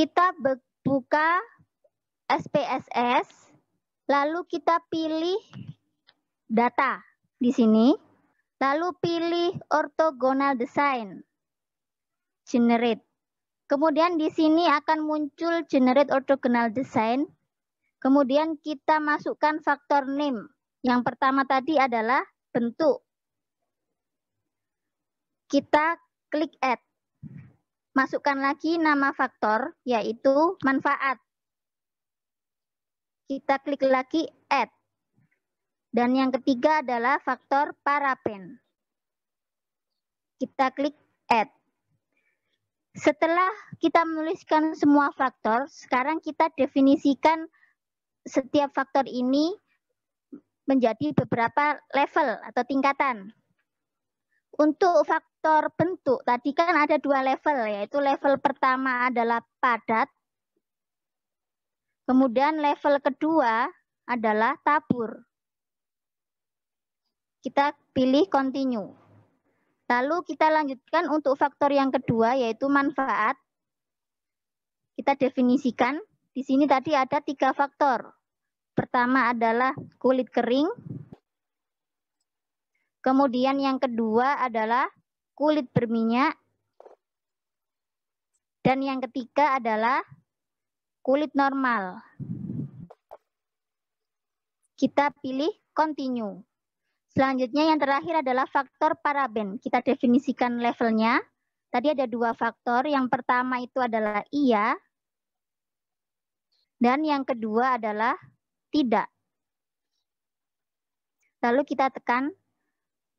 kita buka SPSS, lalu kita pilih data di sini, lalu pilih orthogonal design, generate. Kemudian di sini akan muncul generate orthogonal design. Kemudian kita masukkan faktor name. Yang pertama tadi adalah bentuk. Kita klik add. Masukkan lagi nama faktor, yaitu manfaat. Kita klik lagi add. Dan yang ketiga adalah faktor paraben. Kita klik add. Setelah kita menuliskan semua faktor, sekarang kita definisikan setiap faktor ini menjadi beberapa level atau tingkatan. Untuk faktor bentuk, tadi kan ada 2 level, yaitu level pertama adalah padat, kemudian level kedua adalah tabur. Kita pilih continue. Lalu kita lanjutkan untuk faktor yang kedua, yaitu manfaat. Kita definisikan. Di sini tadi ada 3 faktor. Pertama adalah kulit kering. Kemudian yang kedua adalah kulit berminyak. Dan yang ketiga adalah kulit normal. Kita pilih continue. Selanjutnya yang terakhir adalah faktor paraben. Kita definisikan levelnya. Tadi ada 2 faktor. Yang pertama itu adalah iya. Dan yang kedua adalah tidak. Lalu kita tekan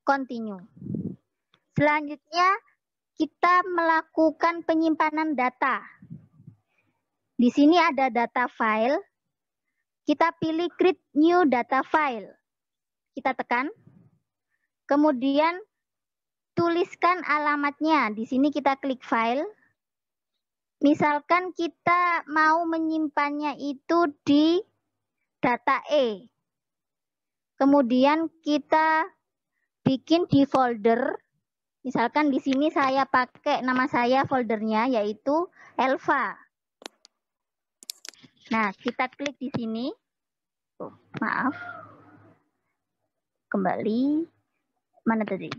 continue. Selanjutnya kita melakukan penyimpanan data. Di sini ada data file. Kita pilih create new data file. Kita tekan. Kemudian tuliskan alamatnya. Di sini kita klik file. Misalkan kita mau menyimpannya itu di data E. Kemudian kita bikin di folder. Misalkan di sini saya pakai nama saya foldernya yaitu Elva. Nah, kita klik di sini. Oh, maaf. Kembali. Mana tadi?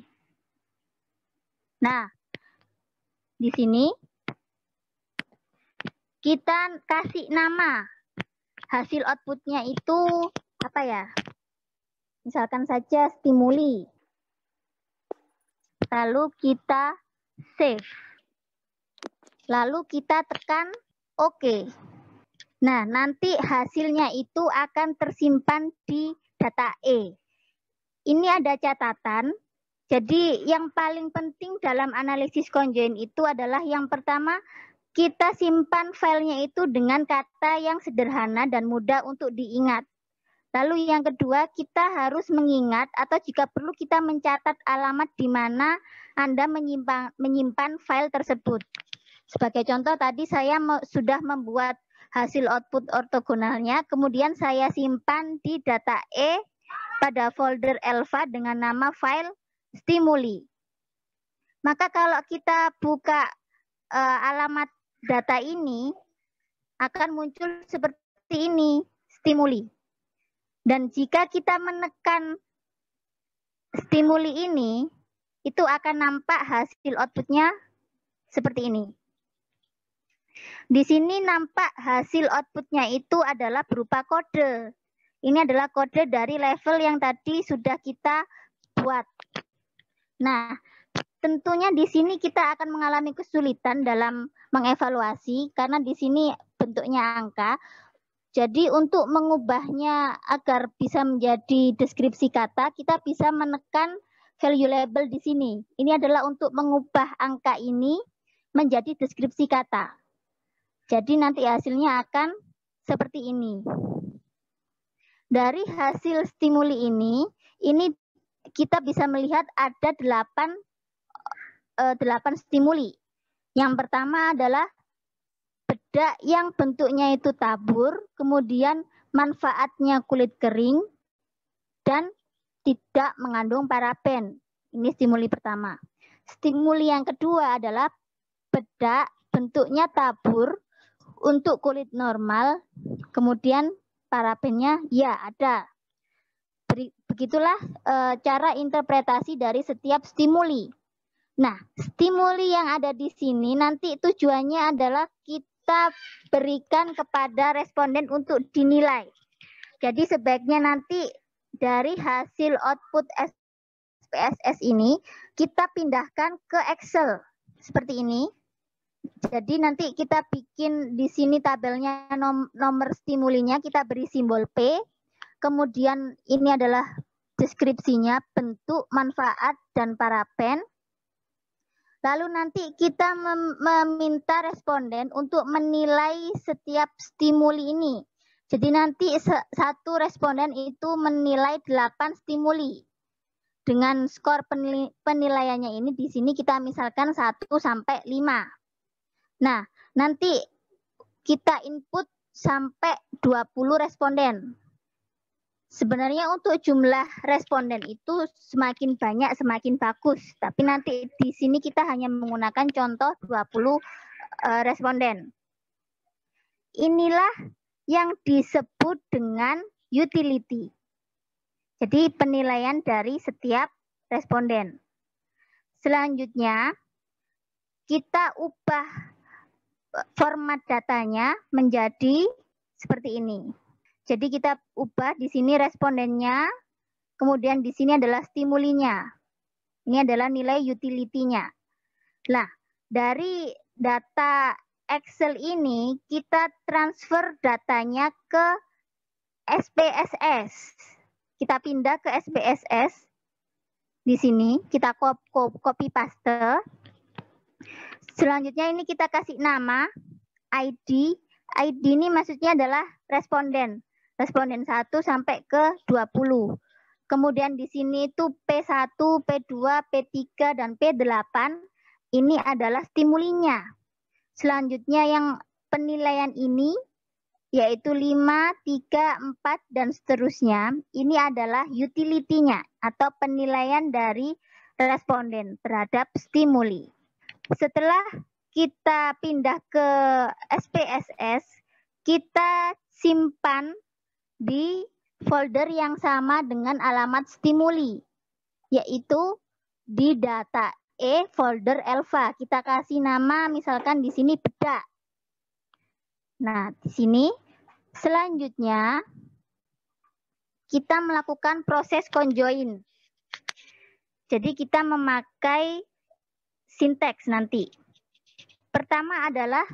Nah, di sini kita kasih nama. Hasil outputnya itu apa ya? Misalkan saja stimuli. Lalu kita save. Lalu kita tekan OK. Nah, nanti hasilnya itu akan tersimpan di data E. Ini ada catatan. Jadi yang paling penting dalam analisis conjoint itu adalah yang pertama, kita simpan filenya itu dengan kata yang sederhana dan mudah untuk diingat. Lalu yang kedua, kita harus mengingat atau jika perlu kita mencatat alamat di mana Anda menyimpan file tersebut. Sebagai contoh tadi saya sudah membuat hasil output ortogonalnya, kemudian saya simpan di data E pada folder Elva dengan nama file stimuli. Maka kalau kita buka alamat data ini, akan muncul seperti ini, stimuli. Dan jika kita menekan stimuli ini, itu akan nampak hasil outputnya seperti ini. Di sini nampak hasil outputnya itu adalah berupa kode. Ini adalah kode dari level yang tadi sudah kita buat. Nah, tentunya di sini kita akan mengalami kesulitan dalam mengevaluasi karena di sini bentuknya angka. Jadi untuk mengubahnya agar bisa menjadi deskripsi kata, kita bisa menekan value label di sini. Ini adalah untuk mengubah angka ini menjadi deskripsi kata. Jadi nanti hasilnya akan seperti ini. Dari hasil stimuli ini kita bisa melihat ada 8 stimuli. Yang pertama adalah bedak yang bentuknya itu tabur, kemudian manfaatnya kulit kering, dan tidak mengandung paraben. Ini stimuli pertama. Stimuli yang kedua adalah bedak bentuknya tabur, untuk kulit normal, kemudian parabennya ya ada. Begitulah cara interpretasi dari setiap stimuli. Nah, stimuli yang ada di sini nanti tujuannya adalah kita berikan kepada responden untuk dinilai. Jadi sebaiknya nanti dari hasil output SPSS ini kita pindahkan ke Excel seperti ini. Jadi nanti kita bikin di sini tabelnya nomor stimulinya, kita beri simbol P. Kemudian ini adalah deskripsinya, bentuk, manfaat, dan paraben. Lalu nanti kita meminta responden untuk menilai setiap stimuli ini. Jadi nanti satu responden itu menilai 8 stimuli. Dengan skor penilaiannya ini di sini kita misalkan 1 sampai 5. Nah, nanti kita input sampai 20 responden. Sebenarnya untuk jumlah responden itu semakin banyak semakin bagus. Tapi nanti di sini kita hanya menggunakan contoh 20 responden. Inilah yang disebut dengan utility. Jadi penilaian dari setiap responden. Selanjutnya kita ubah format datanya menjadi seperti ini. Jadi kita ubah di sini respondennya, kemudian di sini adalah stimulinya. Ini adalah nilai utility-nya. Nah, dari data Excel ini kita transfer datanya ke SPSS. Kita pindah ke SPSS. Di sini kita copy paste. Selanjutnya ini kita kasih nama, ID. ID ini maksudnya adalah responden. Responden 1 sampai ke 20. Kemudian di sini itu P1, P2, P3, dan P8. Ini adalah stimulinya. Selanjutnya yang penilaian ini, yaitu 5, 3, 4, dan seterusnya. Ini adalah utility-nya atau penilaian dari responden terhadap stimuli. Setelah kita pindah ke SPSS, kita simpan di folder yang sama dengan alamat stimuli, yaitu di data E folder alpha. Kita kasih nama misalkan di sini bedak. Nah, di sini selanjutnya kita melakukan proses conjoin. Jadi kita memakai sinteks nanti. Pertama adalah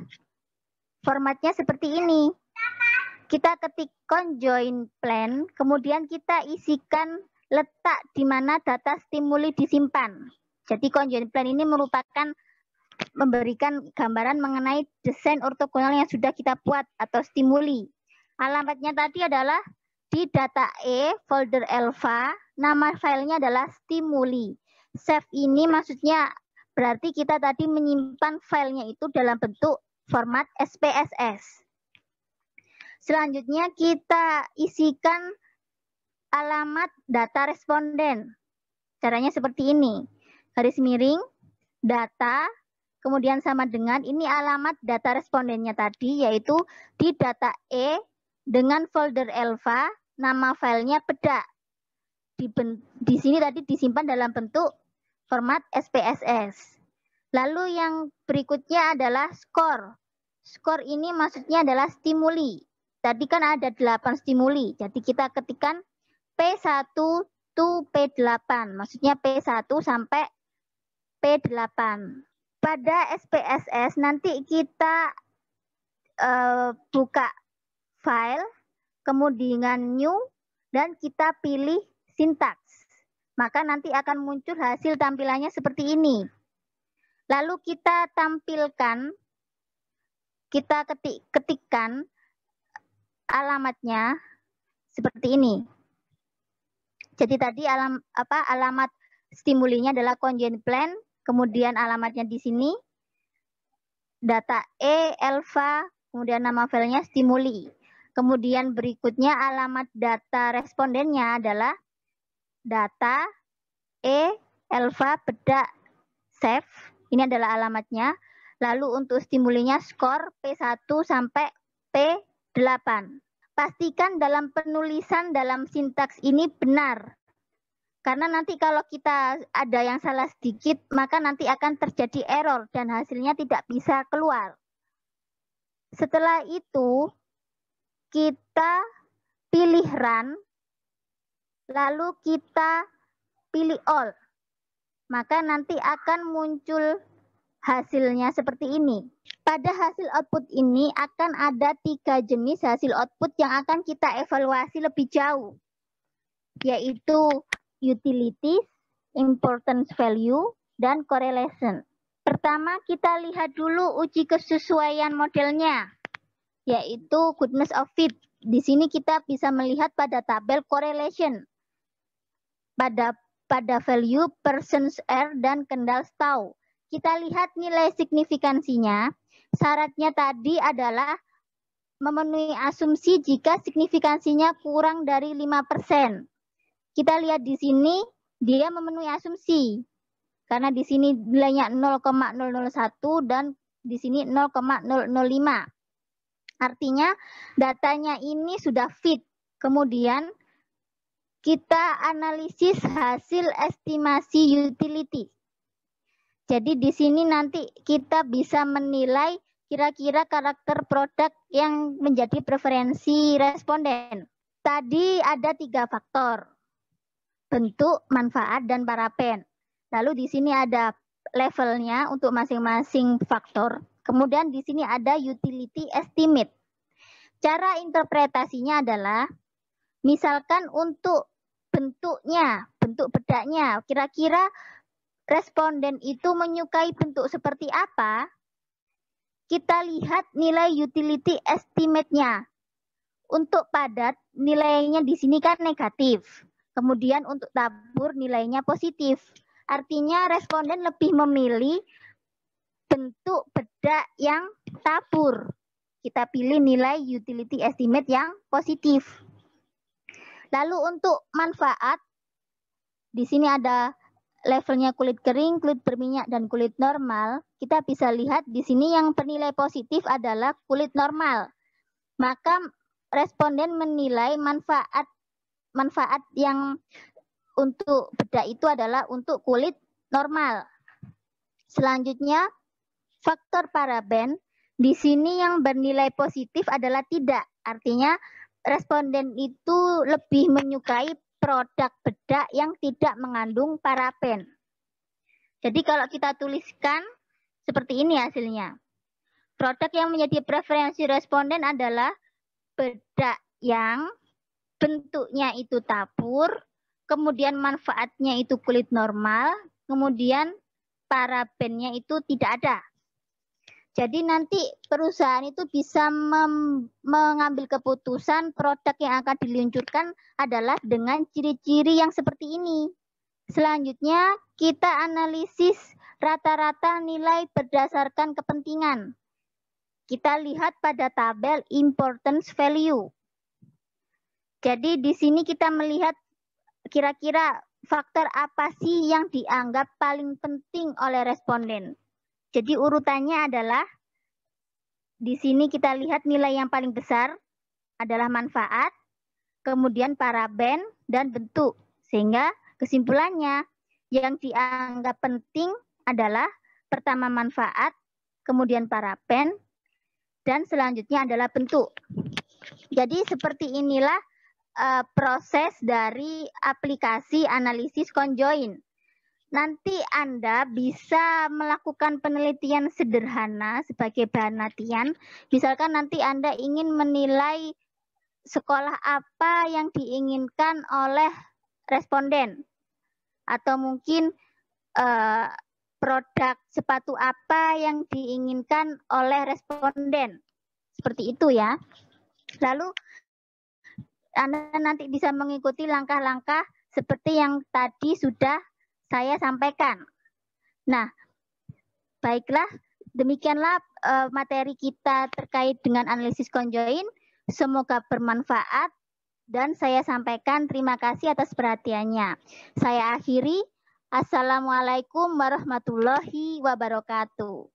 formatnya seperti ini. Kita ketik conjoin plan, kemudian kita isikan letak di mana data stimuli disimpan. Jadi conjoin plan ini merupakan memberikan gambaran mengenai desain ortogonal yang sudah kita buat atau stimuli. Alamatnya tadi adalah di data E folder alpha, nama filenya adalah stimuli. Save ini maksudnya berarti kita tadi menyimpan filenya itu dalam bentuk format SPSS. Selanjutnya kita isikan alamat data responden. Caranya seperti ini. Garis miring, data, kemudian sama dengan ini alamat data respondennya tadi, yaitu di data E dengan folder alpha, nama filenya bedak. Di sini tadi disimpan dalam bentuk format SPSS. Lalu yang berikutnya adalah skor. Skor ini maksudnya adalah stimuli. Tadi kan ada 8 stimuli, jadi kita ketikkan P1 to P8, maksudnya P1 sampai P8. Pada SPSS nanti kita buka file, kemudian new, dan kita pilih sintaks. Maka nanti akan muncul hasil tampilannya seperti ini. Lalu kita tampilkan, kita ketikkan alamatnya seperti ini. Jadi tadi alamat stimulinya adalah conjoin plan, kemudian alamatnya di sini data E alpha, kemudian nama filenya stimuli. Kemudian berikutnya alamat data respondennya adalah data E alpha bedak save. Ini adalah alamatnya. Lalu untuk stimulinya skor P1 sampai P8. Pastikan dalam penulisan dalam sintaks ini benar. Karena nanti kalau kita ada yang salah sedikit, maka nanti akan terjadi error dan hasilnya tidak bisa keluar. Setelah itu, kita pilih run, lalu kita pilih all. Maka nanti akan muncul hasilnya seperti ini. Pada hasil output ini akan ada 3 jenis hasil output yang akan kita evaluasi lebih jauh, yaitu utilities, importance value, dan correlation. Pertama, kita lihat dulu uji kesesuaian modelnya, yaitu goodness of fit. Di sini kita bisa melihat pada tabel correlation, pada value, persons error, dan kendall Stowe. Kita lihat nilai signifikansinya. Syaratnya tadi adalah memenuhi asumsi jika signifikansinya kurang dari 5%. Kita lihat di sini dia memenuhi asumsi. Karena di sini nilainya 0,001 dan di sini 0,005. Artinya datanya ini sudah fit. Kemudian kita analisis hasil estimasi utility. Jadi di sini nanti kita bisa menilai kira-kira karakter produk yang menjadi preferensi responden. Tadi ada 3 faktor. Bentuk, manfaat, dan paraben. Lalu di sini ada levelnya untuk masing-masing faktor. Kemudian di sini ada utility estimate. Cara interpretasinya adalah, misalkan untuk bentuknya, bentuk bedaknya, kira-kira responden itu menyukai bentuk seperti apa? Kita lihat nilai utility estimate-nya. Untuk padat, nilainya di sini kan negatif. Kemudian untuk tabur nilainya positif. Artinya responden lebih memilih bentuk bedak yang tabur. Kita pilih nilai utility estimate yang positif. Lalu untuk manfaat, di sini ada levelnya kulit kering, kulit berminyak, dan kulit normal. Kita bisa lihat di sini yang bernilai positif adalah kulit normal. Maka responden menilai manfaat yang untuk bedak itu adalah untuk kulit normal. Selanjutnya, faktor paraben. Di sini yang bernilai positif adalah tidak. Artinya responden itu lebih menyukai produk bedak yang tidak mengandung paraben. Jadi kalau kita tuliskan seperti ini hasilnya. Produk yang menjadi preferensi responden adalah bedak yang bentuknya itu tabur, kemudian manfaatnya itu kulit normal, kemudian parabennya itu tidak ada. Jadi nanti perusahaan itu bisa mengambil keputusan produk yang akan diluncurkan adalah dengan ciri-ciri yang seperti ini. Selanjutnya kita analisis rata-rata nilai berdasarkan kepentingan. Kita lihat pada tabel importance value. Jadi di sini kita melihat kira-kira faktor apa sih yang dianggap paling penting oleh responden. Jadi urutannya adalah di sini kita lihat nilai yang paling besar adalah manfaat, kemudian paraben, dan bentuk. Sehingga kesimpulannya yang dianggap penting adalah pertama manfaat, kemudian paraben, dan selanjutnya adalah bentuk. Jadi seperti inilah proses dari aplikasi analisis conjoin. Nanti Anda bisa melakukan penelitian sederhana sebagai bahan latihan. Misalkan nanti Anda ingin menilai sekolah apa yang diinginkan oleh responden. Atau mungkin produk sepatu apa yang diinginkan oleh responden. Seperti itu ya. Lalu Anda nanti bisa mengikuti langkah-langkah seperti yang tadi sudah saya sampaikan. Nah, baiklah, demikianlah materi kita terkait dengan analisis conjoin. Semoga bermanfaat dan saya sampaikan terima kasih atas perhatiannya. Saya akhiri. Assalamualaikum warahmatullahi wabarakatuh.